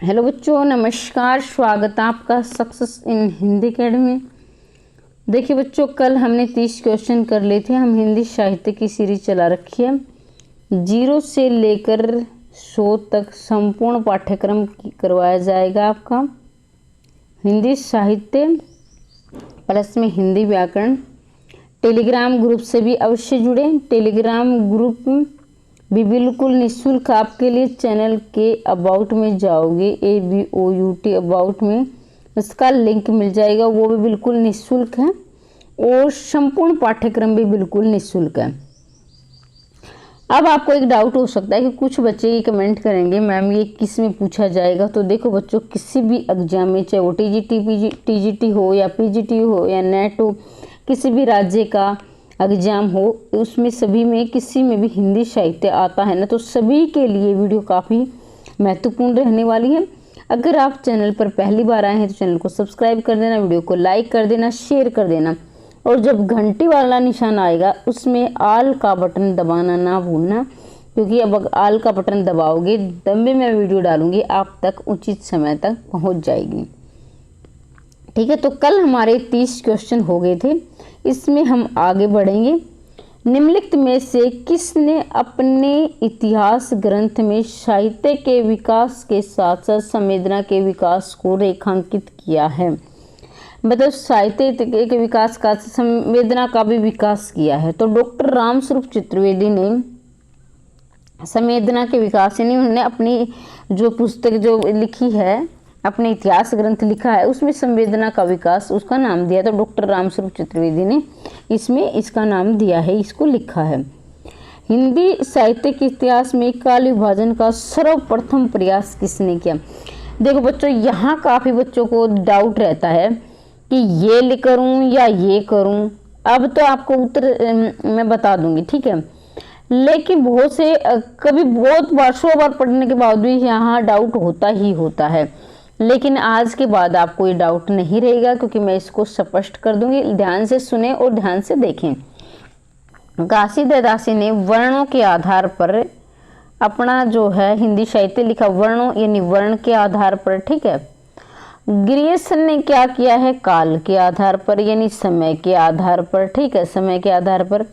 Hello बच्चों, नमस्कार। स्वागत है आपका सक्सेस इन हिंदी अकेडमी। देखिए बच्चों, कल हमने 30 क्वेश्चन कर लिए थे। हम हिंदी साहित्य की सीरीज चला रखी है। 0 से लेकर 100 तक संपूर्ण पाठ्यक्रम करवाया जाएगा आपका। हिंदी साहित्य प्लस में हिंदी व्याकरण। टेलीग्राम ग्रुप से भी अवश्य जुड़े। टेलीग्राम ग्रुप भी बिल्कुल निःशुल्क आपके लिए। चैनल के अबाउट में जाओगे, ABOUT अबाउट में इसका लिंक मिल जाएगा। वो भी बिल्कुल निःशुल्क है और संपूर्ण पाठ्यक्रम भी बिल्कुल निःशुल्क है। अब आपको एक डाउट हो सकता है कि कुछ बच्चे ये कमेंट करेंगे, मैम ये किस में पूछा जाएगा। तो देखो बच्चों, किसी भी एग्जाम में, चाहे वो TGT हो या PGT हो या नेट हो, किसी भी राज्य का एग्जाम हो, उसमें सभी में किसी में भी हिंदी साहित्य आता है ना, तो सभी के लिए वीडियो काफ़ी महत्वपूर्ण रहने वाली है। अगर आप चैनल पर पहली बार आए हैं तो चैनल को सब्सक्राइब कर देना, वीडियो को लाइक कर देना, शेयर कर देना, और जब घंटी वाला निशान आएगा उसमें ऑल का बटन दबाना ना भूलना, क्योंकि अब ऑल का बटन दबाओगे तब भी मैं वीडियो डालूंगी आप तक उचित समय तक पहुंच जाएगी। ठीक है, तो कल हमारे 30 क्वेश्चन हो गए थे। इसमें हम आगे बढ़ेंगे। निम्नलिखित में से किसने अपने इतिहास ग्रंथ में साहित्य के विकास के साथ साथ संवेदना के विकास को रेखांकित किया है? मतलब साहित्य के विकास का संवेदना का भी विकास किया है। तो डॉक्टर रामस्वरूप चतुर्वेदी ने संवेदना के विकास, यानी उन्होंने अपनी जो पुस्तक जो लिखी है, अपने इतिहास ग्रंथ लिखा है, उसमें संवेदना का विकास उसका नाम दिया। तो डॉक्टर रामस्वरूप चतुर्वेदी ने इसमें इसका नाम दिया है, इसको लिखा है। हिंदी साहित्य के इतिहास में काल विभाजन का सर्वप्रथम प्रयास किसने किया? देखो बच्चों, यहाँ काफ़ी बच्चों को डाउट रहता है कि ये करूँ या ये करूँ। अब तो आपको उत्तर मैं बता दूंगी, ठीक है, लेकिन बहुत से कभी बहुत बार 100 बार पढ़ने के बाद भी यहाँ डाउट होता ही होता है। लेकिन आज के बाद आपको ये डाउट नहीं रहेगा, क्योंकि मैं इसको स्पष्ट कर दूंगी। ध्यान से सुने और ध्यान से देखें। घासीदास ने वर्णों के आधार पर अपना जो है हिंदी साहित्य लिखा, वर्णों यानी वर्ण के आधार पर, ठीक है। ग्रियर्सन ने क्या किया है? काल के आधार पर, यानी समय के आधार पर, ठीक है, समय के आधार पर।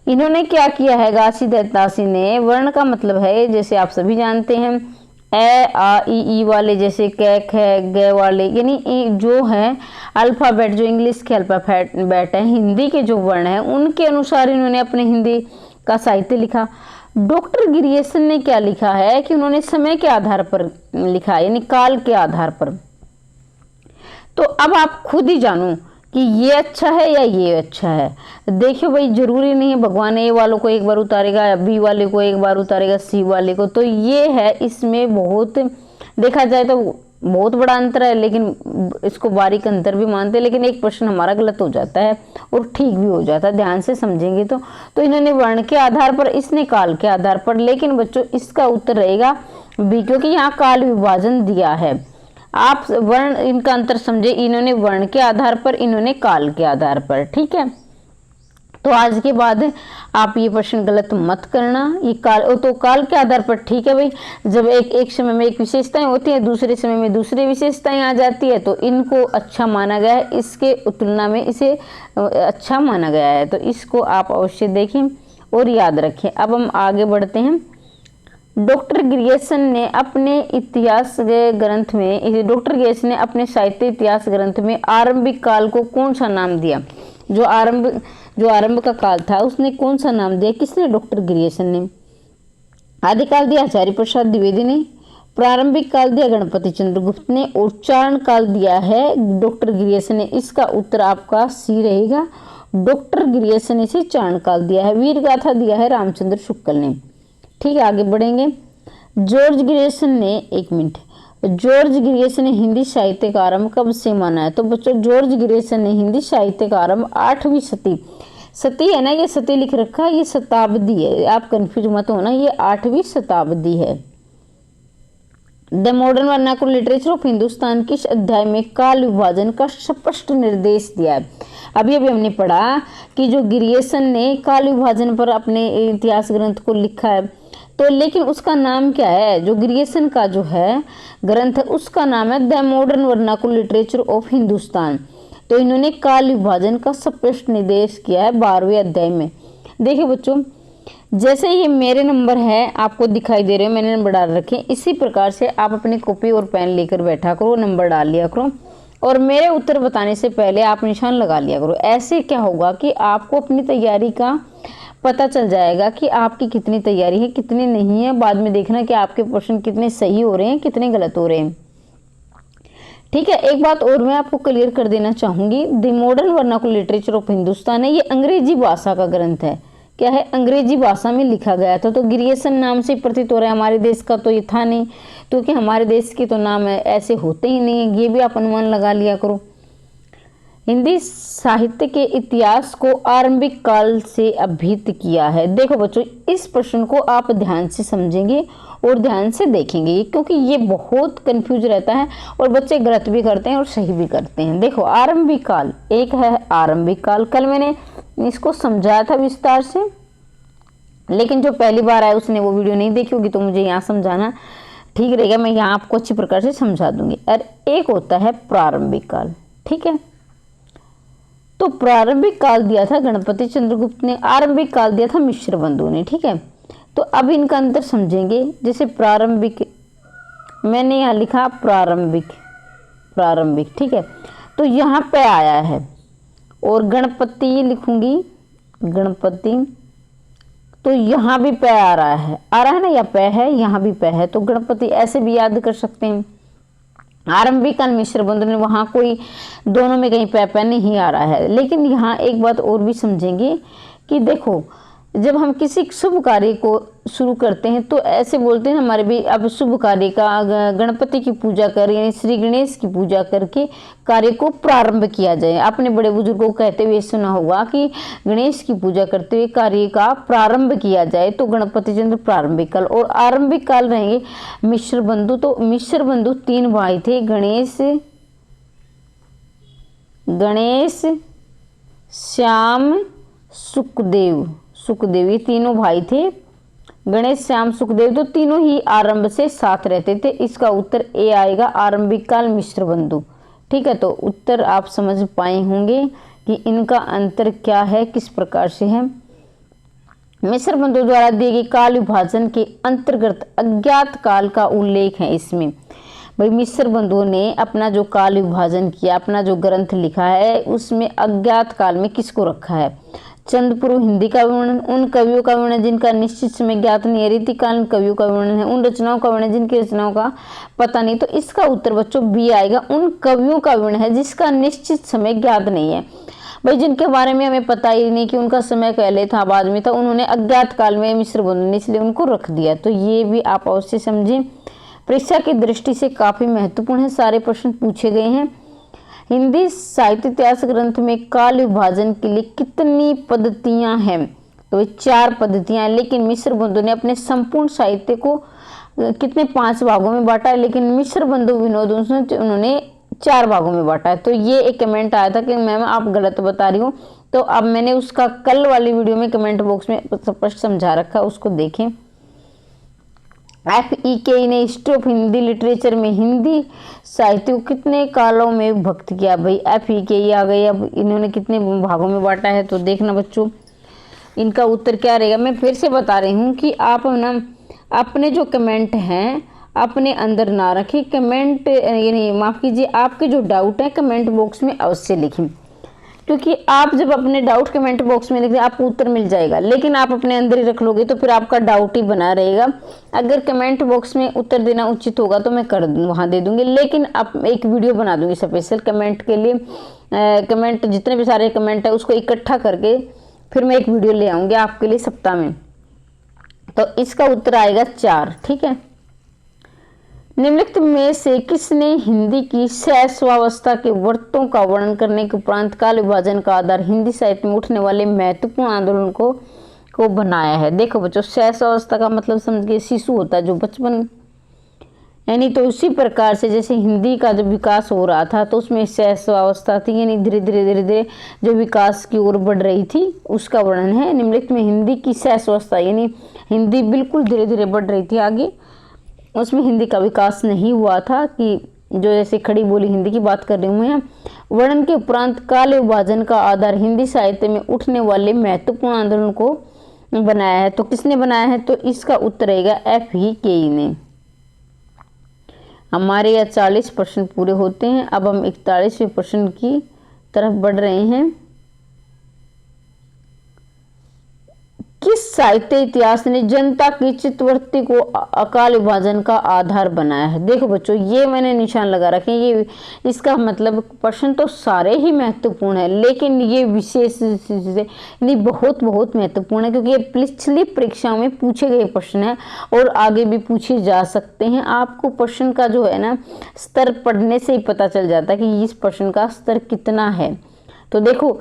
इन्होंने क्या किया है? घासीदास ने, वर्ण का मतलब है जैसे आप सभी जानते हैं ए आ ई ई वाले, जैसे क ख ग वाले, यानी जो है अल्फ़ाबेट, जो इंग्लिश के अल्फ़ाबेट है, हिंदी के जो वर्ण है, उनके अनुसार इन्होंने अपने हिंदी का साहित्य लिखा। डॉक्टर ग्रियर्सन ने क्या लिखा है कि उन्होंने समय के आधार पर लिखा, यानी काल के आधार पर। तो अब आप खुद ही जानो कि ये अच्छा है या ये अच्छा है। देखियो भाई, जरूरी नहीं है भगवान ए वालों को एक बार उतारेगा या बी वाले को एक बार उतारेगा, सी वाले को। तो ये है, इसमें बहुत देखा जाए तो बहुत बड़ा अंतर है, लेकिन इसको बारीक अंतर भी मानते हैं। लेकिन एक प्रश्न हमारा गलत हो जाता है और ठीक भी हो जाता है, ध्यान से समझेंगे तो इन्होंने वर्ण के आधार पर, इसने काल के आधार पर। लेकिन बच्चों, इसका उत्तर रहेगा बी, क्योंकि यहाँ काल विभाजन दिया है। आप वर्ण, इनका अंतर समझे, इन्होंने वर्ण के आधार पर, इन्होंने काल के आधार पर, ठीक है। तो आज के बाद आप ये प्रश्न गलत मत करना। ये काल, तो काल के आधार पर, ठीक है भाई। जब एक समय में एक विशेषताएं होती है, दूसरे समय में दूसरी विशेषताएं आ जाती है, तो इनको अच्छा माना गया है, इसके तुलना में इसे अच्छा माना गया है। तो इसको आप अवश्य देखें और याद रखें। अब हम आगे बढ़ते हैं। डॉक्टर ग्रियर्सन ने अपने इतिहास ग्रंथ में, डॉक्टर ग्रियर्सन ने अपने साहित्य इतिहास ग्रंथ में आरंभिक काल को कौन सा नाम दिया? जो आरंभ का काल था, उसने कौन सा नाम दिया? किसने? डॉक्टर ग्रियर्सन ने। आदिकाल दिया आचार्य प्रसाद द्विवेदी ने, प्रारंभिक काल दिया गणपति चंद्र गुप्त ने, और चारण काल दिया है डॉक्टर ग्रियर्सन ने। इसका उत्तर आपका सी रहेगा। डॉक्टर ग्रियर्सन ने इसे चारण काल दिया है। वीर गाथा दिया है रामचंद्र शुक्ल ने। ठीक है, आगे बढ़ेंगे। जॉर्ज ग्रियर्सन ने, एक मिनट, जॉर्ज ग्रियर्सन ने हिंदी साहित्य का आरंभ कब से माना है? तो बच्चों, जॉर्ज ग्रियर्सन ने हिंदी साहित्य का आरंभ 8वीं सती है ना, ये सती लिख रखा है, ये शताब्दी है, आप कंफ्यूज मत होना, ये 8वीं शताब्दी है। The modern vernacular literature of Hindustan किस अध्याय में काल विभाजन का स्पष्ट निर्देश दिया है? अभी हमने पढ़ा कि जो ग्रियर्सन ने काल विभाजन पर अपने इतिहास ग्रंथ को लिखा है, तो लेकिन उसका नाम क्या है, जो ग्रियर्सन का जो है ग्रंथ है उसका नाम है the modern vernacular literature of Hindustan. तो इन्होंने काल विभाजन का स्पष्ट निर्देश किया है 12वें अध्याय में। देखिए बच्चों, जैसे ये मेरे नंबर है आपको दिखाई दे रहे हो, मैंने नंबर डाल रखे, इसी प्रकार से आप अपनी कॉपी और पेन लेकर बैठा करो, नंबर डाल लिया करो और मेरे उत्तर बताने से पहले आप निशान लगा लिया करो। ऐसे क्या होगा कि आपको अपनी तैयारी का पता चल जाएगा कि आपकी कितनी तैयारी है कितनी नहीं है। बाद में देखना कि आपके प्रश्न कितने सही हो रहे हैं कितने गलत हो रहे हैं। ठीक है, एक बात और मैं आपको क्लियर कर देना चाहूंगी, the modern vernacular literature of Hindustan है, ये अंग्रेजी भाषा का ग्रंथ है। क्या है, अंग्रेजी भाषा में लिखा गया था। तो ग्रियर्सन नाम से प्रतीत हो रहा है, हमारे देश का तो ये था नहीं, क्योंकि हमारे देश के तो नाम ऐसे होते ही नहीं है, ये भी आप अनुमान लगा लिया करो। हिंदी साहित्य के इतिहास को आरंभिक काल से अभिहित किया है। देखो बच्चों, इस प्रश्न को आप ध्यान से समझेंगे और ध्यान से देखेंगे, क्योंकि ये बहुत कंफ्यूज रहता है और बच्चे गलत भी करते हैं और सही भी करते हैं। देखो, आरंभिक काल, एक है आरंभिक काल, कल मैंने इसको समझाया था विस्तार से, लेकिन जो पहली बार आया उसने वो वीडियो नहीं देखी होगी, तो मुझे यहाँ समझाना ठीक रहेगा, मैं यहाँ आपको अच्छी प्रकार से समझा दूंगी। और एक होता है प्रारंभिक काल। ठीक है, तो प्रारंभिक काल दिया था गणपति चंद्रगुप्त ने, आरंभिक काल दिया था मिश्र बंधु ने। ठीक है, तो अब इनका अंतर समझेंगे। जैसे प्रारंभिक, मैंने यहाँ लिखा प्रारंभिक, प्रारंभिक, ठीक है, तो यहाँ पे आया है, और गणपति लिखूंगी गणपति, तो यहाँ भी पे आ रहा है ना, या पे है, यहाँ भी पे है, तो गणपति ऐसे भी याद कर सकते हैं। आरंभिक काल मिश्र बंधु ने, वहां कोई दोनों में कहीं पे नहीं आ रहा है। लेकिन यहाँ एक बात और भी समझेंगे कि देखो, जब हम किसी शुभ कार्य को शुरू करते हैं तो ऐसे बोलते हैं हमारे भी, अब शुभ कार्य का गणपति की पूजा कर, यानी श्री गणेश की पूजा करके कार्य को प्रारंभ किया जाए। आपने बड़े बुजुर्गों को कहते हुए सुना होगा कि गणेश की पूजा करते हुए कार्य का प्रारंभ किया जाए, तो गणपति चंद्र प्रारंभिक काल। और आरंभिक काल रहेंगे मिश्र बंधु। तो मिश्र बंधु 3 भाई थे, गणेश, श्याम, सुखदेव, ये तीनों भाई थे, गणेश, श्याम, सुखदेव, तो तीनों ही आरंभ से साथ रहते थे। इसका उत्तर ए आएगा, आरंभिक काल मिश्र बंधु। ठीक है, तो उत्तर आप समझ पाए होंगे कि इनका अंतर क्या है, किस प्रकार से है। मिश्र बंधु द्वारा दिए गए काल विभाजन के अंतर्गत अज्ञात काल का उल्लेख है इसमें। भाई मिश्र बंधुओं ने अपना जो काल विभाजन किया, अपना जो ग्रंथ लिखा है, उसमें अज्ञात काल में किसको रखा है? चंद्रपूर्व हिंदी का वर्णन, उन कवियों का वर्णन जिनका निश्चित समय ज्ञात नहीं है। रीतिकालीन कवियों का वर्णन है, उन रचनाओं का वर्णन जिनकी रचनाओं का पता नहीं। तो इसका उत्तर बच्चों बी आएगा, उन कवियों का वर्णन है जिसका निश्चित समय ज्ञात नहीं है। भाई जिनके बारे में हमें पता ही नहीं कि उनका समय पहले था बाद में था, उन्होंने अज्ञात काल में मिश्र बंधु ने इसलिए उनको रख दिया। तो ये भी आप अवश्य समझें, परीक्षा की दृष्टि से काफी महत्वपूर्ण है, सारे प्रश्न पूछे गए हैं। हिंदी साहित्य इतिहास ग्रंथ में काल विभाजन के लिए कितनी पद्धतियां हैं? तो 4 पद्धतियां हैं, लेकिन मिश्र बंधु ने अपने संपूर्ण साहित्य को कितने 5 भागों में बांटा है, लेकिन मिश्र बंधु विनोद उन्होंने 4 भागों में बांटा है। तो ये एक कमेंट आया था कि मैम आप गलत बता रही हो, तो अब मैंने उसका कल वाली वीडियो में कमेंट बॉक्स में स्पष्ट समझा रखा, उसको देखें। FEK ने हिस्ट्री ऑफ हिंदी लिटरेचर में हिंदी साहित्य को कितने कालों में विभक्त किया? भाई FEK आ गई, अब इन्होंने कितने भागों में बांटा है, तो देखना बच्चों इनका उत्तर क्या रहेगा। मैं फिर से बता रही हूँ कि आप ना अपने जो कमेंट हैं अपने अंदर ना रखें, कमेंट यानी माफ़ कीजिए, आपके जो डाउट है कमेंट बॉक्स में अवश्य लिखें, क्योंकि आप जब अपने डाउट कमेंट बॉक्स में लिख दें आपको उत्तर मिल जाएगा, लेकिन आप अपने अंदर ही रख लोगे तो फिर आपका डाउट ही बना रहेगा। अगर कमेंट बॉक्स में उत्तर देना उचित होगा तो मैं कर वहाँ दे दूंगी, लेकिन अब एक वीडियो बना दूंगी स्पेशल कमेंट के लिए। कमेंट जितने भी सारे कमेंट है उसको इकट्ठा करके फिर मैं एक वीडियो ले आऊँगी आपके लिए सप्ताह में। तो इसका उत्तर आएगा 4। ठीक है, निम्नलिखित में से किसने हिंदी की शैशवावस्था के व्रतों का वर्णन करने के उपरांत काल विभाजन का आधार हिंदी साहित्य में उठने वाले महत्वपूर्ण आंदोलन को बनाया है? देखो बच्चों, शैशवावस्था का मतलब समझ के शिशु होता है जो बचपन यानी तो उसी प्रकार से जैसे हिंदी का जब विकास हो रहा था तो उसमें शैशवावस्था थी, यानी धीरे धीरे जो विकास की ओर बढ़ रही थी उसका वर्णन है। निम्नलिखित में हिंदी की शैशवावस्था, यानी हिंदी बिल्कुल धीरे धीरे बढ़ रही थी आगे, उसमें हिंदी का विकास नहीं हुआ था, कि जो जैसे खड़ी बोली हिंदी की बात कर रही हूँ मैं। वर्णन के उपरांत काल विभाजन का आधार हिंदी साहित्य में उठने वाले महत्वपूर्ण आंदोलन को बनाया है। तो किसने बनाया है? तो इसका उत्तर रहेगा F.E. केई ने। हमारे यहाँ 40 प्रश्न पूरे होते हैं। अब हम 41वें प्रश्न की तरफ बढ़ रहे हैं। किस साहित्य इतिहास ने जनता की चित्तवृत्ति को अकाल विभाजन का आधार बनाया है? देखो बच्चों, ये मैंने निशान लगा रखे हैं। ये इसका मतलब प्रश्न तो सारे ही महत्वपूर्ण है, लेकिन ये विशेष नहीं बहुत महत्वपूर्ण है, क्योंकि ये पिछली परीक्षाओं में पूछे गए प्रश्न है और आगे भी पूछे जा सकते हैं। आपको प्रश्न का जो है ना स्तर पढ़ने से ही पता चल जाता है कि इस प्रश्न का स्तर कितना है। तो देखो,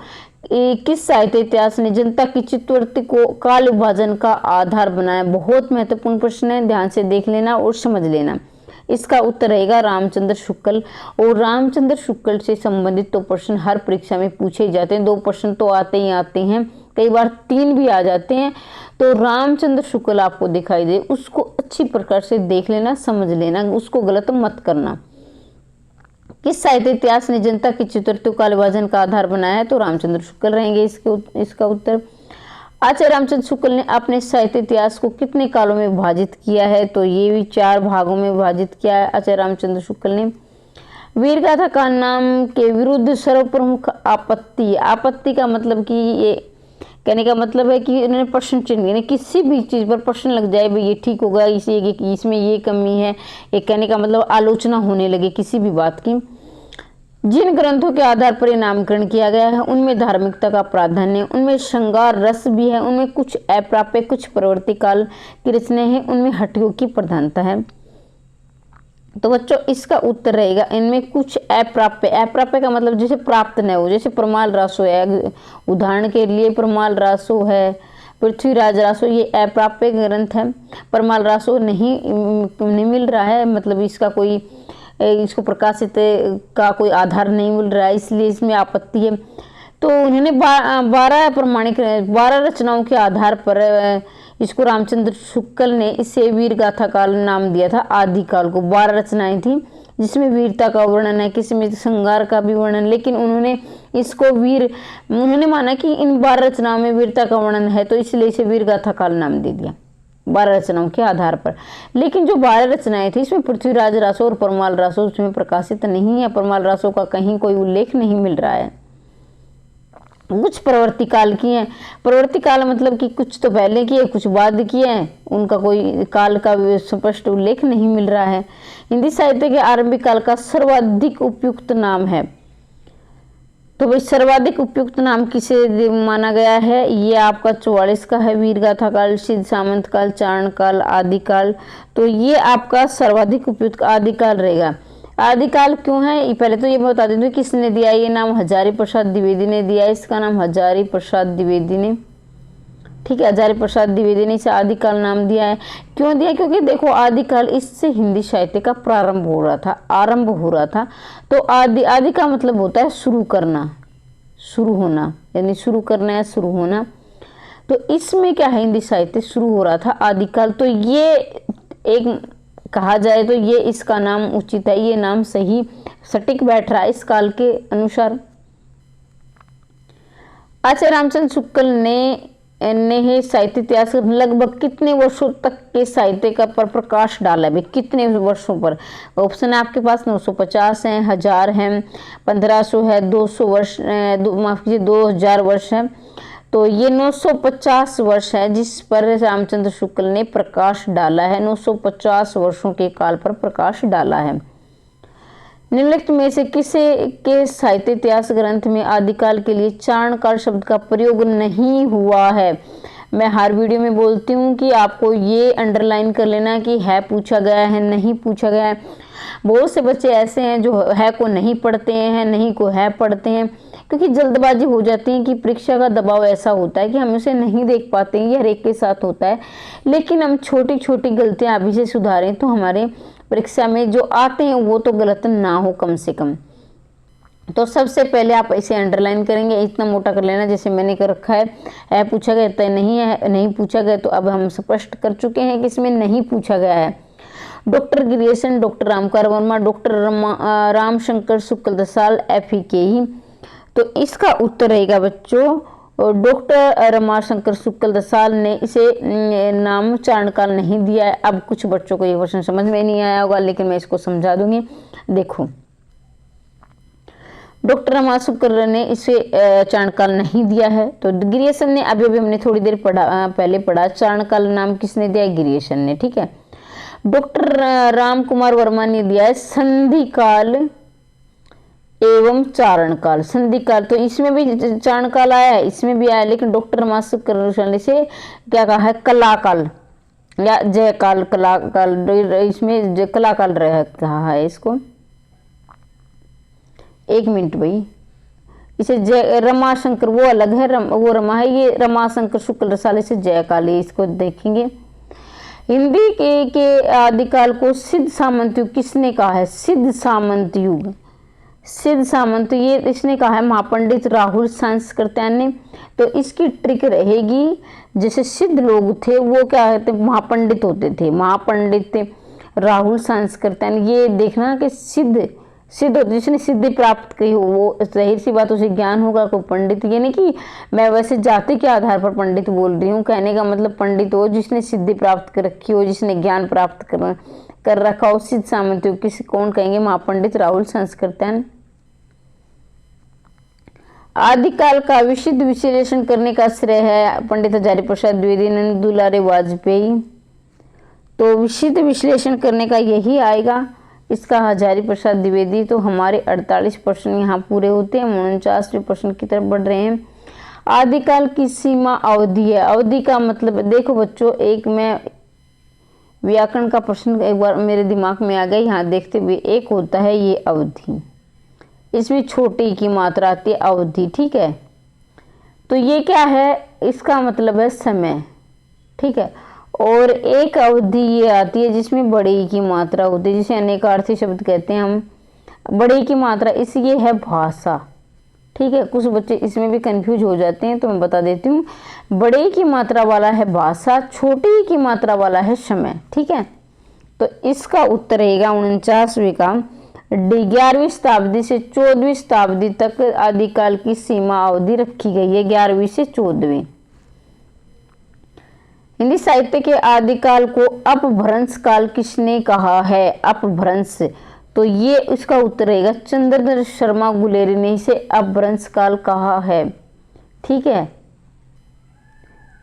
किस साहित्य इतिहास ने जनता की चित्तवृत्ति को काल विभाजन का आधार बनाया? बहुत महत्वपूर्ण प्रश्न है, ध्यान से देख लेना और समझ लेना। इसका उत्तर रहेगा रामचंद्र शुक्ल। और रामचंद्र शुक्ल से संबंधित तो प्रश्न हर परीक्षा में पूछे जाते हैं। 2 प्रश्न तो आते ही आते हैं, कई बार 3 भी आ जाते हैं। तो रामचंद्र शुक्ल आपको दिखाई दे, उसको अच्छी प्रकार से देख लेना, समझ लेना, उसको गलत मत करना। किस साहित्य इतिहास ने जनता की चित्तवृत्ति काल विभाजन का आधार बनाया है? तो रामचंद्र शुक्ल रहेंगे इसका उत्तर। आचार्य रामचंद्र शुक्ल ने अपने साहित्य इतिहास को कितने कालों में विभाजित किया है? तो ये भी 4 भागों में विभाजित किया है आचार्य रामचंद्र शुक्ल ने। वीरगाथा का नाम के विरुद्ध सर्वप्रमुख आपत्ति, आपत्ति का मतलब कि ये कहने का मतलब है कि उन्होंने प्रश्न चिन्ह, यानी किसी भी चीज़ पर प्रश्न लग जाए, भाई ये ठीक होगा, इसमें ये कमी है, ये कहने का मतलब आलोचना होने लगे किसी भी बात की। जिन ग्रंथों के आधार पर नामकरण किया गया है उनमें धार्मिकता का प्राधान्य, उनमें श्रृंगार रस भी है, उनमें कुछ अप्राप्य कुछ प्रवृत्ति काल की रचनाएं हैं, उनमें हठयोग की प्रधानता है। तो बच्चों इसका उत्तर रहेगा इनमें कुछ अप्राप्य। अप्राप्य का मतलब जैसे प्राप्त न हो, जैसे परमाल रासो है, उदाहरण के लिए परमाल रासो है, पृथ्वीराज रासो, ये अप्राप्य ग्रंथ है। परमाल रासो नहीं मिल रहा है, मतलब इसका कोई इसको प्रकाशित का कोई आधार नहीं मिल रहा है, इसलिए इसमें आपत्ति है। तो उन्होंने 12 रचनाओं के आधार पर इसको रामचंद्र शुक्ल ने इसे वीर गाथा काल नाम दिया था। आदिकाल को 12 रचनाएं थी जिसमें वीरता का वर्णन है, किसी में श्रृंगार का भी वर्णन, लेकिन उन्होंने इसको उन्होंने माना कि इन 12 रचनाओं में वीरता का वर्णन है, तो इसलिए इसे वीर गाथा काल नाम दे दिया 12 रचनाओं के आधार पर। लेकिन जो 12 रचनाएं थी इसमें पृथ्वीराज रासो और परमाल रासो उसमें प्रकाशित नहीं है। परमाल रासो का कहीं कोई उल्लेख नहीं मिल रहा है। कुछ प्रवृत्ति काल की हैं। प्रवृत्ति काल मतलब कि कुछ तो पहले की है, कुछ बाद की है, उनका कोई काल का स्पष्ट उल्लेख नहीं मिल रहा है। हिंदी साहित्य के आरंभिक काल का सर्वाधिक उपयुक्त नाम है, तो भाई सर्वाधिक उपयुक्त नाम किसे माना गया है? ये आपका 44 का है, वीरगाथा काल, सिद्ध सामंत काल, चारण काल, आदिकाल। तो ये आपका सर्वाधिक उपयुक्त आदिकाल रहेगा। आदिकाल क्यों है? पहले तो ये बता दें किसने दिया ये नाम? हजारी प्रसाद द्विवेदी ने दिया। इसका नाम हजारी प्रसाद द्विवेदी ने, ठीक है, हजारी प्रसाद द्विवेदी ने इसे आदिकाल नाम दिया है। क्यों दिया? क्योंकि देखो आदिकाल इससे हिंदी साहित्य का प्रारंभ हो रहा था, आरंभ हो रहा था। तो आदि का मतलब होता है शुरू करना, शुरू होना, यानी शुरू करना या शुरू होना। तो इसमें क्या है, हिंदी साहित्य शुरू हो रहा था आदिकाल। तो ये एक कहा जाए तो ये इसका नाम उचित है, ये नाम सही सटीक बैठ रहा है इस काल के अनुसार। आचार्य रामचंद्र शुक्ल ने साहित्य इतिहास लगभग कितने वर्षों तक के साहित्य का पर प्रकाश डाला है? कितने वर्षों पर? ऑप्शन है आपके पास 950 है, 1000 है, 1500 है, 200 वर्ष, माफ कीजिए 2000 वर्ष है। तो ये 950 वर्ष है जिस पर रामचंद्र शुक्ल ने प्रकाश डाला है। 950 वर्षों के काल पर प्रकाश डाला है। निम्नलिखित में से किसे के साहित्य इतिहास ग्रंथ में आदिकाल के लिए चारण काल शब्द का प्रयोग नहीं हुआ है? मैं हर वीडियो में बोलती हूँ कि आपको ये अंडरलाइन कर लेना कि है पूछा गया है, नहीं पूछा गया है। बहुत से बच्चे ऐसे हैं जो है को नहीं पढ़ते हैं, नहीं को है पढ़ते हैं, क्योंकि जल्दबाजी हो जाती है कि परीक्षा का दबाव ऐसा होता है कि हम उसे नहीं देख पाते हैं। ये हर एक के साथ होता है, लेकिन हम छोटी छोटी गलतियां अभी से सुधारें तो हमारे परीक्षा में जो आते हैं वो तो गलत ना हो कम से कम। तो सबसे पहले आप इसे अंडरलाइन करेंगे, इतना मोटा कर लेना जैसे मैंने कर रखा है पूछा गया तो नहीं है, नहीं पूछा गया तो अब हम स्पष्ट कर चुके हैं कि इसमें नहीं पूछा गया है। Doctor Grierson, doctor Ramkar Verma, doctor Ramshankar Shukla Dasal, FEK ही। तो इसका उत्तर रहेगा बच्चों डॉक्टर रमाशंकर शुक्ल दसाल ने इसे नाम उच्चारण काल नहीं दिया है। अब कुछ बच्चों को ये क्वेश्चन समझ में नहीं आया होगा, लेकिन मैं इसको समझा दूंगी। देखो, डॉक्टर रमाशंकर ने इसे चारणकाल नहीं दिया है, तो गिरियसन ने अभी हमने थोड़ी देर पहले पढ़ा, चारणकाल नाम किसने दिया है? गिरियसन ने, ठीक है। डॉक्टर राम कुमार वर्मा ने दिया है संधि काल एवं चारण काल। संधि काल तो इसमें भी चारण काल आया है, इसमें भी आया, लेकिन डॉक्टर रमाशंकर ने से क्या कहा है? कला काल या जय काल, कला काल, इसमें कला काल कहा है इसको। एक मिनट भाई, इसे जय रमाशंकर वो अलग है, वो रमा है, ये रमाशंकर शुक्ल रसाले से जय काल, इसको देखेंगे। हिंदी के आदिकाल को सिद्ध सामंत युग किसने कहा है? सिद्ध सामंत युग, सिद्ध सामंत ये इसने कहा है महापंडित राहुल सांस्कृत्यायन ने। तो इसकी ट्रिक रहेगी, जैसे सिद्ध लोग थे वो क्या कहते महापंडित होते थे, महापंडित राहुल सांस्कृत्यायन। ये देखना कि सिद्ध होते, जिसने सिद्धि प्राप्त की हो वो, जाहिर सी बात उसे ज्ञान होगा को पंडित। ये नहीं कि मैं वैसे जाति के आधार पर पंडित बोल रही हूँ, कहने का मतलब पंडित हो जिसने सिद्धि प्राप्त कर रखी हो, जिसने ज्ञान प्राप्त कर रखा हो। सिद्ध सामंत युग किसी कौन कहेंगे? महापंडित राहुल सांस्कृत्यायन। आदिकाल का विशुद्ध विश्लेषण करने का श्रेय है पंडित हजारी प्रसाद द्विवेदी, नंद दुलारे वाजपेयी। तो विशुद्ध विश्लेषण करने का यही आएगा, इसका हजारी प्रसाद द्विवेदी। तो हमारे 48 प्रश्न यहाँ पूरे होते हैं, 49वें प्रश्न की तरफ बढ़ रहे हैं। आदिकाल की सीमा अवधि है। अवधि का मतलब देखो बच्चों, एक मैं व्याकरण का प्रश्न एक बार मेरे दिमाग में आ गया, यहाँ देखते हुए। एक होता है ये अवधि, इसमें छोटी की मात्रा आती है अवधि, ठीक है। तो ये क्या है? इसका मतलब है समय, ठीक है। और एक अवधि ये आती है जिसमें बड़ी की मात्रा होती है, जिसे अनेकार्थी शब्द कहते हैं हम। बड़ी की मात्रा इस ये है भाषा, ठीक है। कुछ बच्चे इसमें भी कंफ्यूज हो जाते हैं, तो मैं बता देती हूँ। बड़े की मात्रा वाला है भाषा, छोटी की मात्रा वाला है समय, ठीक है। तो इसका उत्तर रहेगा 49वें का। 11वीं शताब्दी से 14वीं शताब्दी तक आदिकाल की सीमा अवधि रखी गई है, 11वीं से 14वीं। हिंदी साहित्य के आदिकाल को अपभ्रंश काल किसने कहा है? अपभ्रंश, तो ये इसका उत्तर रहेगा चंद्रधर शर्मा गुलेरी ने इसे अपभ्रंश काल कहा है, ठीक है।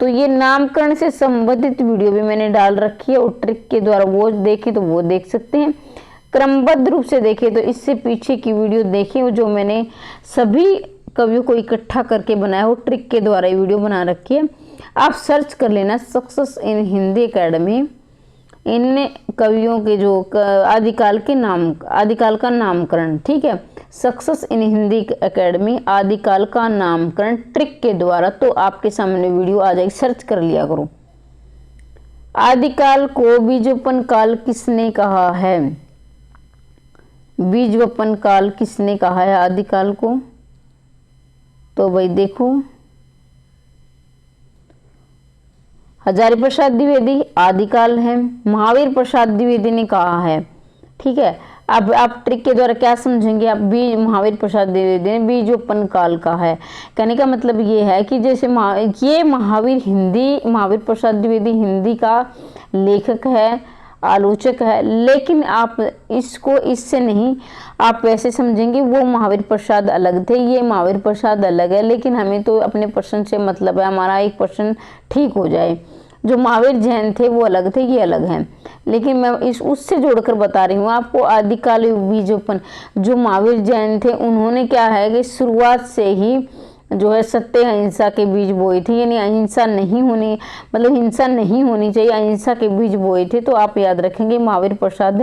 तो ये नामकरण से संबंधित वीडियो भी मैंने डाल रखी है, और ट्रिक के द्वारा वो देखें तो वो देख सकते हैं। क्रमबद्ध रूप से देखें तो इससे पीछे की वीडियो देखें, जो मैंने सभी कवियों को इकट्ठा करके बनाया हो, ट्रिक के द्वारा ये वीडियो बना रखी है। आप सर्च कर लेना सक्सेस इन हिंदी एकेडमी, इन कवियों के जो आदिकाल के नाम, आदिकाल का नामकरण, ठीक है। सक्सेस इन हिंदी एकेडमी आदिकाल का नामकरण ट्रिक के द्वारा, तो आपके सामने वीडियो आ जाएगी, सर्च कर लिया करो। आदिकाल को बीजोपन काल किसने कहा है? बीजवपन काल किसने कहा है आदिकाल को? तो भाई देखो, हजारी प्रसाद द्विवेदी आदिकाल है, महावीर प्रसाद द्विवेदी ने कहा है, ठीक है। अब आप ट्रिक के द्वारा क्या समझेंगे? आप महावीर प्रसाद द्विवेदी ने बीजोपन काल का है, कहने का मतलब ये है कि जैसे ये महावीर प्रसाद द्विवेदी हिंदी का लेखक है, आलोचक है, लेकिन आप इसको इससे नहीं, आप वैसे समझेंगे वो महावीर प्रसाद अलग थे, ये महावीर प्रसाद अलग है। लेकिन हमें तो अपने प्रश्न से मतलब है, हमारा एक प्रश्न ठीक हो जाए। जो महावीर जैन थे वो अलग थे, ये अलग हैं, लेकिन मैं उससे जोड़कर बता रही हूँ आपको। आदिकाल बीजोपन, जो महावीर जैन थे उन्होंने क्या है कि शुरुआत से ही जो है सत्य अहिंसा के बीज बोए थे, यानी अहिंसा नहीं होनी, मतलब हिंसा नहीं होनी चाहिए, अहिंसा के बीज बोए थे। तो आप याद रखेंगे महावीर प्रसाद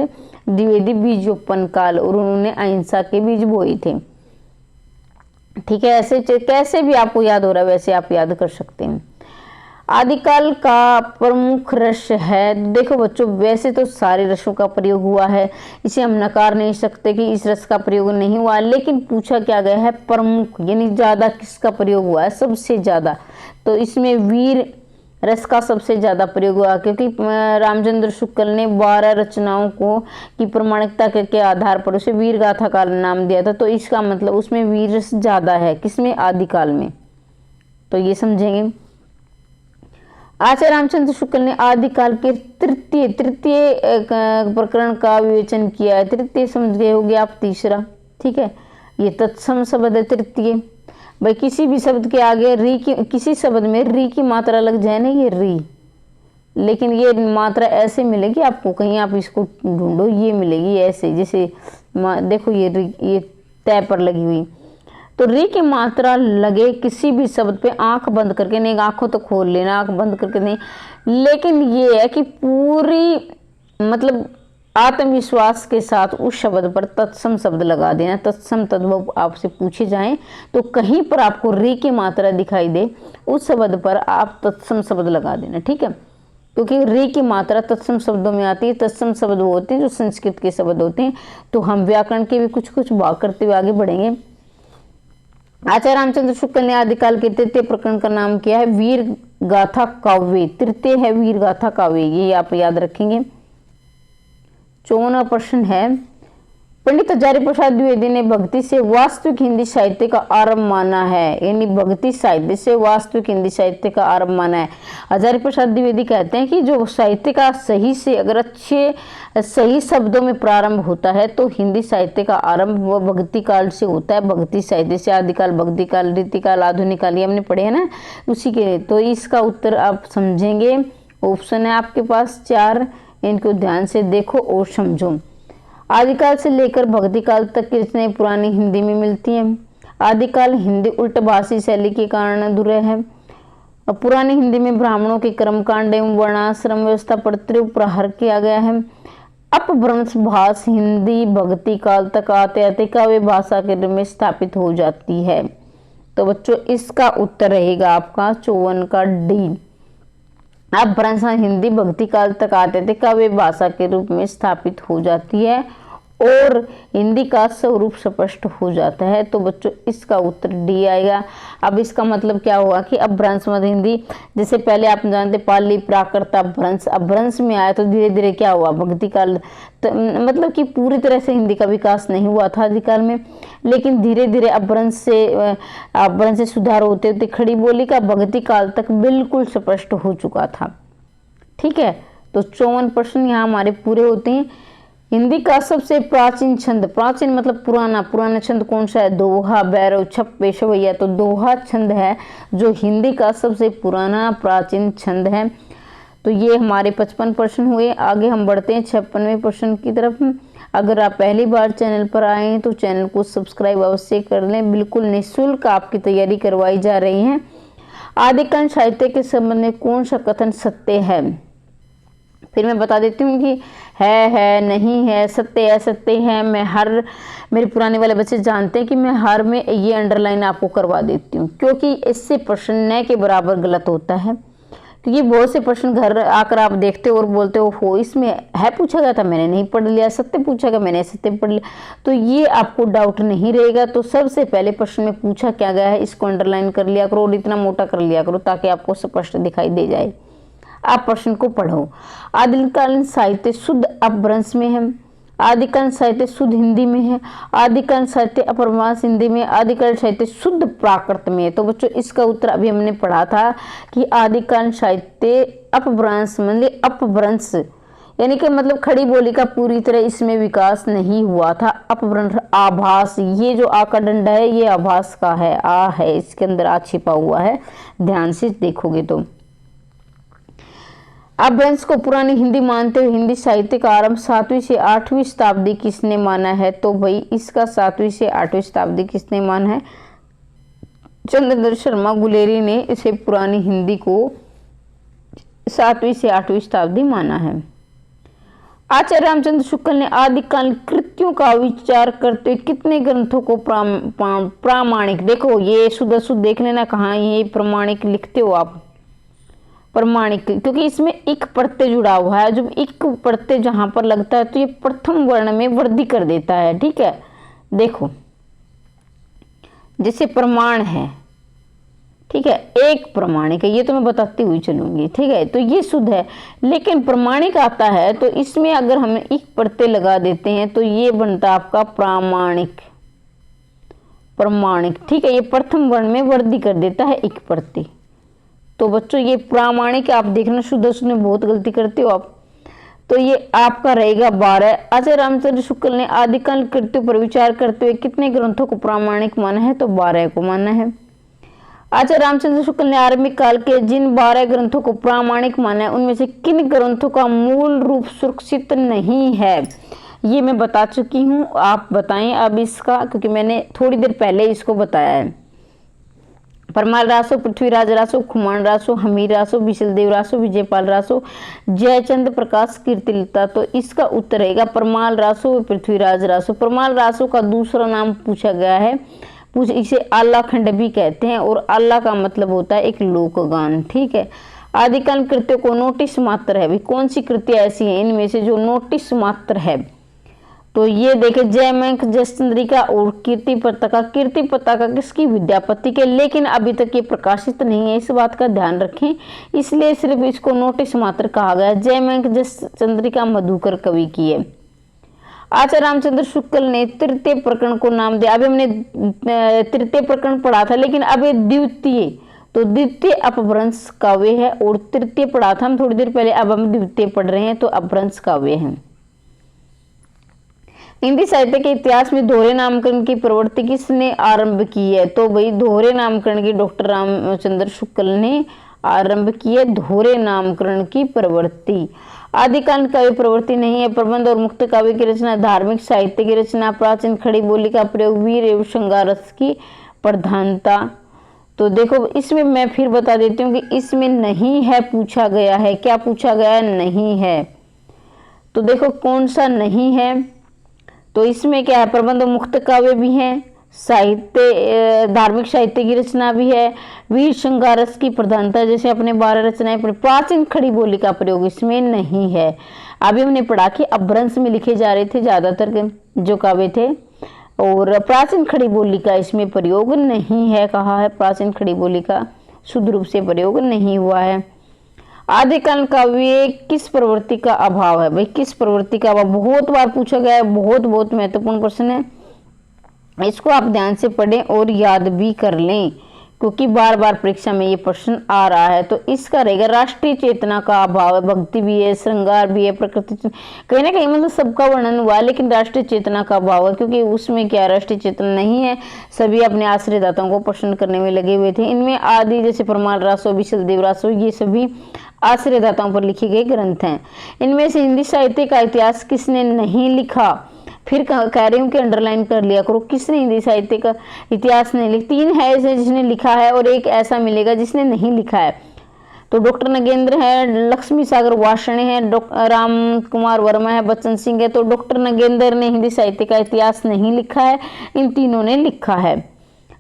द्विवेदी बीजोपन काल, और उन्होंने अहिंसा के बीज बोए थे, ठीक है। ऐसे कैसे भी आपको याद हो रहा है वैसे आप याद कर सकते हैं। आदिकाल का प्रमुख रस है। देखो बच्चों, वैसे तो सारे रसों का प्रयोग हुआ है, इसे हम नकार नहीं सकते कि इस रस का प्रयोग नहीं हुआ, लेकिन पूछा क्या गया है प्रमुख, यानी ज्यादा किसका प्रयोग हुआ है, सबसे ज्यादा। तो इसमें वीर रस का सबसे ज्यादा प्रयोग हुआ, क्योंकि रामचंद्र शुक्ल ने 12 रचनाओं को की प्रमाणिकता के आधार पर उसे वीर गाथा का नाम दिया था। तो इसका मतलब उसमें वीर रस ज्यादा है, किसमें, आदिकाल में। तो ये समझेंगे। आचार्य रामचंद्र शुक्ल ने आदिकाल के तृतीय प्रकरण का विवेचन किया है। तृतीय समझ गए होगे आप, तीसरा, ठीक है। ये तत्सम शब्द है तृतीय। भाई किसी भी शब्द के आगे री की, किसी शब्द में री की मात्रा लग जाए ना, ये री, लेकिन ये मात्रा ऐसे मिलेगी आपको, कहीं आप इसको ढूंढो, ये मिलेगी ऐसे, जैसे देखो ये री, ये तय पर लगी हुई। तो री की मात्रा लगे किसी भी शब्द पे आंख बंद करके, नहीं आंखों तो खोल लेना, आंख बंद करके नहीं, लेकिन ये है कि पूरी मतलब आत्मविश्वास के साथ उस शब्द पर तत्सम शब्द लगा देना। तत्सम तद्भव आपसे पूछे जाएं तो कहीं पर आपको री की मात्रा दिखाई दे, उस शब्द पर आप तत्सम शब्द लगा देना, ठीक है। क्योंकि री की मात्रा तत्सम शब्दों में आती है। तत्सम शब्द वो होते हैं जो संस्कृत के शब्द होते हैं। तो हम व्याकरण के भी कुछ कुछ भाग करते हुए आगे बढ़ेंगे। आचार्य रामचंद्र शुक्ल ने आदिकाल के तृतीय प्रकरण का नाम किया है वीर गाथा काव्य। तृतीय है वीर गाथा काव्य, ये आप याद रखेंगे। 54वां प्रश्न है, पंडित हजारी प्रसाद द्विवेदी ने भक्ति से वास्तविक हिंदी साहित्य का आरंभ माना है, यानी भक्ति साहित्य से वास्तविक हिंदी साहित्य का आरंभ माना है। हजारी प्रसाद द्विवेदी कहते हैं कि जो साहित्य का सही से अगर अच्छे सही शब्दों में प्रारंभ होता है तो हिंदी साहित्य का आरंभ वो भक्ति काल से होता है। भक्ति साहित्य से आदिकाल, भक्ति काल, रीतिकाल, आधुनिक काल, ये हमने पढ़े हैं ना, उसी के लिए। तो इसका उत्तर आप समझेंगे। ऑप्शन है आपके पास 4, इनको ध्यान से देखो और समझो। आदिकाल से लेकर भक्ति काल तक की रचनाएं पुरानी हिंदी में मिलती हैं। आदिकाल हिंदी उल्ट भाषी शैली के कारण अधूरा है। पुरानी हिंदी में ब्राह्मणों के कर्मकांड एवं वर्णाश्रम व्यवस्था पर तीव्र प्रहार किया गया है। अपभ्रंश भाषा हिंदी भक्ति काल तक आते आते काव्य भाषा के रूप में स्थापित हो जाती है। तो बच्चों इसका उत्तर रहेगा आपका 54 का डी। अपभ्रंश हिंदी भक्ति काल तक आते थे, काव्य भाषा के रूप में स्थापित हो जाती है और हिंदी का स्वरूप स्पष्ट हो जाता है। तो बच्चों इसका उत्तर डी आएगा। अब इसका मतलब क्या हुआ कि अपभ्रंश मध्य हिंदी, जैसे पहले आप जानते पाली प्राकृत अपभ्रंश, अपभ्रंश में आया तो धीरे धीरे क्या हुआ भक्ति काल, मतलब कि पूरी तरह से हिंदी का विकास नहीं हुआ था आदिकाल में, लेकिन धीरे धीरे अपभ्रंश से सुधार होते होते खड़ी बोली का भक्ति काल तक बिल्कुल स्पष्ट हो चुका था, ठीक है। तो 54 प्रश्न यहाँ हमारे पूरे होते हैं। हिंदी का सबसे प्राचीन छंद, प्राचीन मतलब पुराना छंद कौन सा है, दोहा, भैरव, छप्पे, सवैया। तो दोहा छंद है जो हिंदी का सबसे पुराना प्राचीन छंद है। तो ये हमारे 55 प्रश्न हुए। आगे हम बढ़ते हैं 56वें प्रश्न की तरफ। अगर आप पहली बार चैनल पर आए हैं तो चैनल को सब्सक्राइब अवश्य कर लें, बिल्कुल निःशुल्क आपकी तैयारी करवाई जा रही है। आदिकाल साहित्य के संबंध में कौन सा कथन सत्य है, फिर मैं बता देती हूँ कि है, नहीं है, सत्य है। मेरे पुराने वाले बच्चे जानते हैं कि मैं हर में ये अंडरलाइन आपको करवा देती हूँ, क्योंकि इससे प्रश्न न के बराबर गलत होता है। क्योंकि बहुत से प्रश्न घर आकर आप देखते हो और बोलते हो इसमें है पूछा गया था मैंने नहीं पढ़ लिया, सत्य पूछा गया मैंने सत्य पढ़ लिया, तो ये आपको डाउट नहीं रहेगा। तो सबसे पहले प्रश्न में पूछा क्या गया है इसको अंडरलाइन कर लिया करो और इतना मोटा कर लिया करो ताकि आपको स्पष्ट दिखाई दे जाए। आप प्रश्न को पढ़ो। आदिकालीन साहित्य शुद्ध अपभ्रंश में है, आदिकालीन साहित्य शुद्ध हिंदी में है, आदिकालीन साहित्य अपभ्रंश हिंदी में, आदिकालीन साहित्य शुद्ध प्राकृत में है। तो बच्चों इसका उत्तर अभी हमने पढ़ा था कि आदिकालीन साहित्य अपभ्रंश मतलब अपभ्रंश यानी कि मतलब खड़ी बोली का पूरी तरह इसमें विकास नहीं हुआ था। अपभ्रंश आभास, ये जो आ का डंडा है ये आभास का है, आ है इसके अंदर आ छिपा हुआ है, ध्यान से देखोगे तो। अपभ्रंश को पुरानी हिंदी मानते हुए हिंदी साहित्य का आरंभ 7वीं से 8वीं शताब्दी किसने माना है, तो भाई इसका 7वीं से 8वीं शताब्दी किसने माना है, चंद्रधर शर्मा गुलेरी ने इसे पुरानी हिंदी को 7वीं से 8वीं शताब्दी माना है। आचार्य रामचंद्र शुक्ल ने आदिकाल कृतियों का विचार करते हुए कितने ग्रंथों को प्रामाणिक, देखो ये शुद्ध देख लेना कहाँ ये प्रमाणिक लिखते हो आप, प्रमाणिक, क्योंकि इसमें इक प्रत्यय जुड़ा हुआ है। जब इक प्रत्यय जहां पर लगता है तो ये प्रथम वर्ण में वृद्धि कर देता है। ठीक है, देखो जैसे प्रमाण है, ठीक है, एक प्रमाणिक है, ये तो मैं बताती हुई चलूंगी। ठीक है, तो ये शुद्ध है, लेकिन प्रमाणिक आता है तो इसमें अगर हम इक प्रत्यय लगा देते हैं तो ये बनता है आपका प्रामाणिक, प्रमाणिक। ठीक है, ये प्रथम वर्ण में वृद्धि कर देता है इक प्रत्यय। तो बच्चों ये प्रामाणिक आप देखना, शुद्ध शुद्ध में बहुत गलती करते हो आप। तो ये आपका रहेगा 12। आचार्य रामचंद्र शुक्ल ने आदिकाल कृत्यों पर विचार करते हुए कितने ग्रंथों को प्रामाणिक माना है? तो 12 को माना है। आचार्य रामचंद्र शुक्ल ने आरंभिक काल के जिन 12 ग्रंथों को प्रामाणिक माना है उनमें से किन ग्रंथों का मूल रूप सुरक्षित नहीं है? ये मैं बता चुकी हूँ, आप बताएं अब इसका, क्योंकि मैंने थोड़ी देर पहले इसको बताया है। परमाल रासो, पृथ्वीराज रासो, खुमान रासो, हमीर रासो, विशलदेव रासो, विजयपाल रासो, जयचंद प्रकाश, कीर्तिलता। तो इसका उत्तर रहेगा परमाल रासो, पृथ्वीराज रासो। परमाल रासो का दूसरा नाम पूछा गया है, इसे आल्हा खंड भी कहते हैं, और आल्हा का मतलब होता है एक लोकगान। ठीक है, आदिकाल कृत्यों को नोटिस मात्र है। कौन सी कृतियां ऐसी हैं इनमें से जो नोटिस मात्र है? तो ये देखे जयमंक, जयचंद्रिका और कीर्ति पताका। कीर्ति पताका किसकी? विद्यापति के, लेकिन अभी तक ये प्रकाशित नहीं है, इस बात का ध्यान रखें, इसलिए सिर्फ इसको नोटिस मात्र कहा गया। जयमंक, जयचंद्रिका मधुकर कवि की है। आचार्य रामचंद्र शुक्ल ने तृतीय प्रकरण को नाम दिया। अभी हमने तृतीय प्रकरण पढ़ा था, लेकिन अब ये द्वितीय, तो द्वितीय अपभ्रंश काव्य है, और तृतीय पढ़ा था हम थोड़ी देर पहले, अब हम द्वितीय पढ़ रहे हैं, तो अपभ्रंश काव्य है। हिंदी साहित्य के इतिहास में दोहरे नामकरण की प्रवृत्ति किसने आरंभ की है? तो भाई दोहरे नामकरण की डॉक्टर रामचंद्र शुक्ल ने आरंभ की है, दोहरे नामकरण की प्रवृत्ति। आदिकाल काव्य प्रवृत्ति नहीं है। प्रबंध और मुक्त काव्य की रचना, धार्मिक साहित्य की रचना, प्राचीन खड़ी बोली का प्रयोग, वीर एवं श्रृंगार रस की प्रधानता। तो देखो इसमें मैं फिर बता देती हूँ कि इसमें नहीं है पूछा गया है। क्या पूछा गया है? नहीं है। तो देखो कौन सा नहीं है, तो इसमें क्या है? प्रबंध मुक्त काव्य भी है, साहित्य धार्मिक साहित्य की रचना भी है, वीर श्रृंगार रस की प्रधानता जैसे अपने 12 रचनाएं, प्राचीन खड़ी बोली का प्रयोग इसमें नहीं है। अभी हमने पढ़ा कि अपभ्रंश में लिखे जा रहे थे ज्यादातर जो काव्य थे, और प्राचीन खड़ी बोली का इसमें प्रयोग नहीं है, कहा है प्राचीन खड़ी बोली का शुद्ध रूप से प्रयोग नहीं हुआ है। आदिकाल काव्य किस प्रवृत्ति का अभाव है? भाई किस प्रवृत्ति का अभाव बहुत बार पूछा गया है, बहुत बहुत महत्वपूर्ण प्रश्न है, इसको आप ध्यान से पढ़ें और याद भी कर लें, क्योंकि बार बार परीक्षा में ये प्रश्न आ रहा है। तो इसका रहेगा राष्ट्रीय चेतना का अभाव है। भक्ति भी है, श्रृंगार भी है, प्रकृति कहीं ना कहीं मतलब सबका वर्णन हुआ है, लेकिन राष्ट्रीय चेतना का अभाव है, क्योंकि उसमें क्या राष्ट्रीय चेतना नहीं है, सभी अपने आश्रयदाताओं को प्रश्न करने में लगे हुए थे। इनमें आदि जैसे परमाल रासो, विशलदेव रासो, ये सभी आश्रयदाताओं पर लिखे गए ग्रंथ हैं। इनमें से हिंदी साहित्य का इतिहास किसने नहीं लिखा? फिर कह रही हूँ कि अंडरलाइन कर लिया करो, किसने हिंदी साहित्य का इतिहास नहीं लिखा? 3 है ऐसे जिसने लिखा है, और एक ऐसा मिलेगा जिसने नहीं लिखा है। तो डॉक्टर नगेंद्र है, लक्ष्मी सागर वाषणे है, राम कुमार वर्मा है, बच्चन सिंह है। तो डॉक्टर नगेंद्र ने हिंदी साहित्य का इतिहास नहीं लिखा है, इन तीनों ने लिखा है।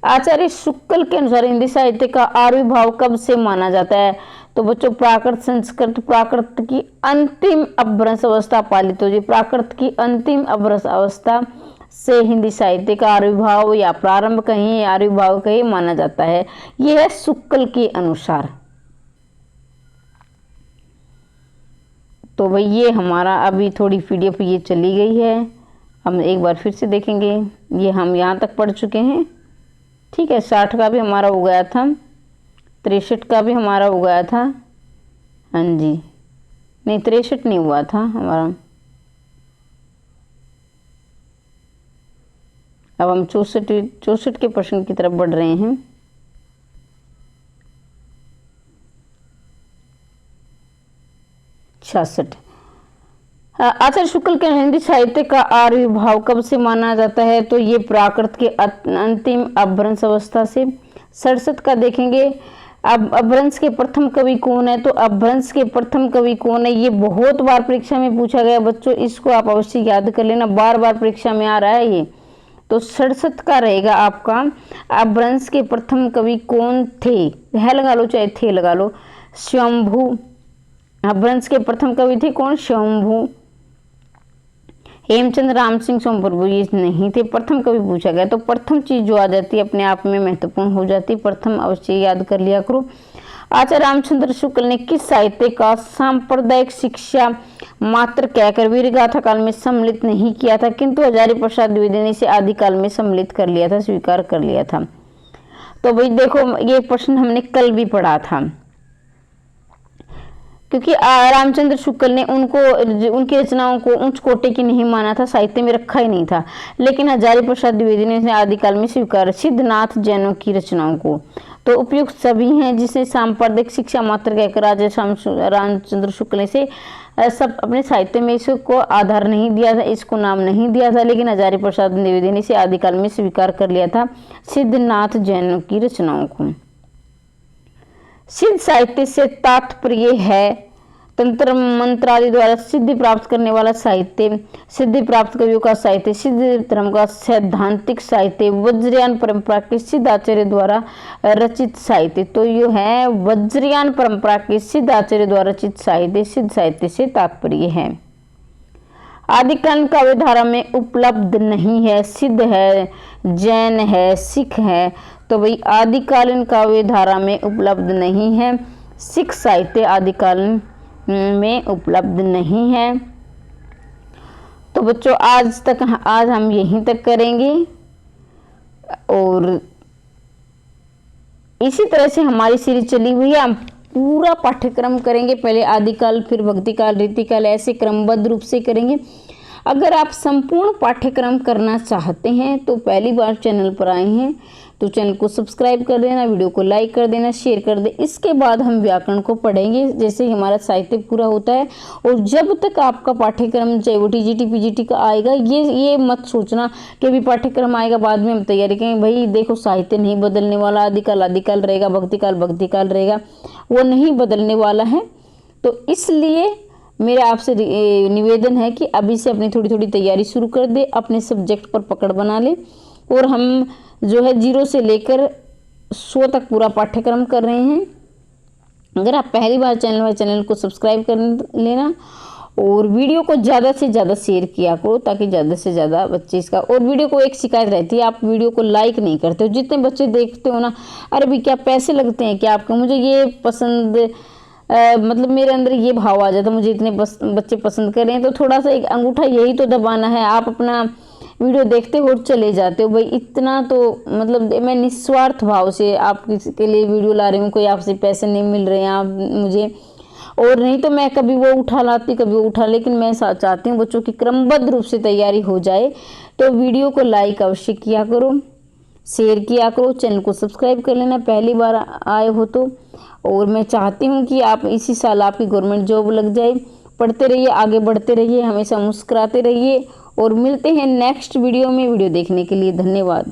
आचार्य शुक्ल के अनुसार हिंदी साहित्य का आविर्भाव कब से माना जाता है? तो बच्चों प्राकृत संस्कृत, प्राकृत की अंतिम अपभ्रंश अवस्था पालित हो जी, प्राकृत की अंतिम अपभ्रंश अवस्था से हिंदी साहित्य का आविर्भाव या प्रारंभ कहीं आविर्भाव कहीं माना जाता है। यह है शुक्ल के अनुसार। तो भाई ये हमारा अभी थोड़ी पीडीएफ ये चली गई है, हम एक बार फिर से देखेंगे। ये हम यहाँ तक पढ़ चुके हैं, ठीक है। 60 का भी हमारा हो गया था, 63 का भी हमारा हो गया था, हाँ जी, नहीं 63 नहीं हुआ था हमारा। अब हम 64 के प्रश्न की तरफ बढ़ रहे हैं। आचार्य शुक्ल के हिंदी साहित्य का आविर्भाव कब से माना जाता है? तो ये प्राकृत के अंतिम अपभ्रंश अवस्था से। 67 का देखेंगे, अब अपभ्रंश के प्रथम कवि कौन है? तो अपभ्रंश के प्रथम कवि कौन है, ये बहुत बार परीक्षा में पूछा गया बच्चों, इसको आप अवश्य याद कर लेना, बार बार परीक्षा में आ रहा है ये। तो 67 का रहेगा आपका अपभ्रंश के प्रथम कवि कौन थे, है लगा लो चाहे थे लगा लो। स्वयंभू अपभ्रंश के प्रथम कवि थे कौन? स्वयंभू। हेमचंद्र राम सिंह सोमप्रभु ये नहीं थे, प्रथम कवि पूछा गया तो प्रथम चीज जो आ जाती है अपने आप में महत्वपूर्ण हो जाती है, प्रथम अवश्य याद कर लिया करो। आचार्य रामचंद्र शुक्ल ने किस साहित्य का सांप्रदायिक शिक्षा मात्र कहकर वीरगाथा काल में सम्मिलित नहीं किया था, किंतु हजारी प्रसाद द्विवेदी ने इसे आदिकाल में सम्मिलित कर लिया था, स्वीकार कर लिया था? तो भाई देखो ये प्रश्न हमने कल भी पढ़ा था, क्योंकि रामचंद्र शुक्ल ने उनकी रचनाओं को उच्च कोटि की नहीं माना था, साहित्य में रखा ही नहीं था, लेकिन हजारी प्रसाद द्विवेदी ने इसे आदिकाल में स्वीकार। सिद्धनाथ जैनों की रचनाओं को तो उपयुक्त सभी हैं जिसे सांप्रदायिक शिक्षा मात्र कहकर रामचंद्र शुक्ल ने से सब अपने साहित्य में इसको आधार नहीं दिया था, इसको नाम नहीं दिया था, लेकिन हजारी प्रसाद द्विवेदी ने इसे आदिकाल में स्वीकार कर लिया था सिद्धनाथ जैनों की रचनाओं को। सिद्ध साहित्य से तात्पर्य है तंत्र मंत्र आदि द्वारा सिद्धि प्राप्त करने वाला साहित्य, सिद्धि प्राप्त कवियों का साहित्य, सिद्ध धर्म का सैद्धांतिक साहित्य, वज्रयान परंपरा के सिद्ध आचार्य द्वारा रचित साहित्य। तो ये है वज्रयान परंपरा के सिद्ध आचार्य द्वारा रचित साहित्य, सिद्ध साहित्य से तात्पर्य है। आदिकालीन काव्य धारा में उपलब्ध नहीं है, सिद्ध है, जैन है, सिख है, तो भाई आदिकालीन काव्य धारा में उपलब्ध नहीं है, सिख साहित्य आदिकालीन में उपलब्ध नहीं है। तो बच्चों आज हम यहीं तक करेंगे और इसी तरह से हमारी सीरीज चली हुई है। हम पूरा पाठ्यक्रम करेंगे, पहले आदिकाल फिर भक्तिकाल रीतिकाल, ऐसे क्रमबद्ध रूप से करेंगे। अगर आप संपूर्ण पाठ्यक्रम करना चाहते हैं तो पहली बार चैनल पर आए हैं तो चैनल को सब्सक्राइब कर देना, वीडियो को लाइक कर देना, शेयर कर दे। इसके बाद हम व्याकरण को पढ़ेंगे जैसे ही हमारा साहित्य पूरा होता है। और जब तक आपका पाठ्यक्रम चाहे वो टीजीटी पीजीटी का आएगा, ये मत सोचना कि अभी पाठ्यक्रम आएगा बाद में हम तैयारी करेंगे। भाई देखो साहित्य नहीं बदलने वाला, आदिकाल आदिकाल रहेगा, भक्तिकाल भक्तिकाल रहेगा, वो नहीं बदलने वाला है। तो इसलिए मेरा आपसे निवेदन है कि अभी से अपनी थोड़ी थोड़ी तैयारी शुरू कर दे, अपने सब्जेक्ट पर पकड़ बना ले। और हम जो है 0 से लेकर 100 तक पूरा पाठ्यक्रम कर रहे हैं। अगर आप पहली बार चैनल को सब्सक्राइब कर लेना और वीडियो को ज़्यादा से ज़्यादा शेयर किया करो ताकि ज़्यादा से ज़्यादा बच्चे इसका। और वीडियो को एक शिकायत रहती है, आप वीडियो को लाइक नहीं करते हो। जितने बच्चे देखते हो ना, अरे भी क्या पैसे लगते हैं क्या आपको? मुझे ये पसंद मतलब मेरे अंदर ये भाव आ जाता है, मुझे इतने बच्चे पसंद कर रहे हैं तो थोड़ा सा एक अंगूठा यही तो दबाना है। आप अपना वीडियो देखते हो और चले जाते हो। भाई इतना तो मतलब मैं निस्वार्थ भाव से आपके लिए वीडियो ला रही हूँ, कोई आपसे पैसे नहीं मिल रहे हैं आप मुझे, और नहीं तो मैं कभी वो उठा लाती कभी वो उठा। लेकिन मैं चाहती हूँ बच्चों की क्रमबद्ध रूप से तैयारी हो जाए। तो वीडियो को लाइक अवश्य किया करो, शेयर किया करो, चैनल को सब्सक्राइब कर लेना पहली बार आए हो तो। और मैं चाहती हूँ कि आप इसी साल आपकी गवर्नमेंट जॉब लग जाए। पढ़ते रहिए, आगे बढ़ते रहिए, हमेशा मुस्कुराते रहिए और मिलते हैं नेक्स्ट वीडियो में। वीडियो देखने के लिए धन्यवाद।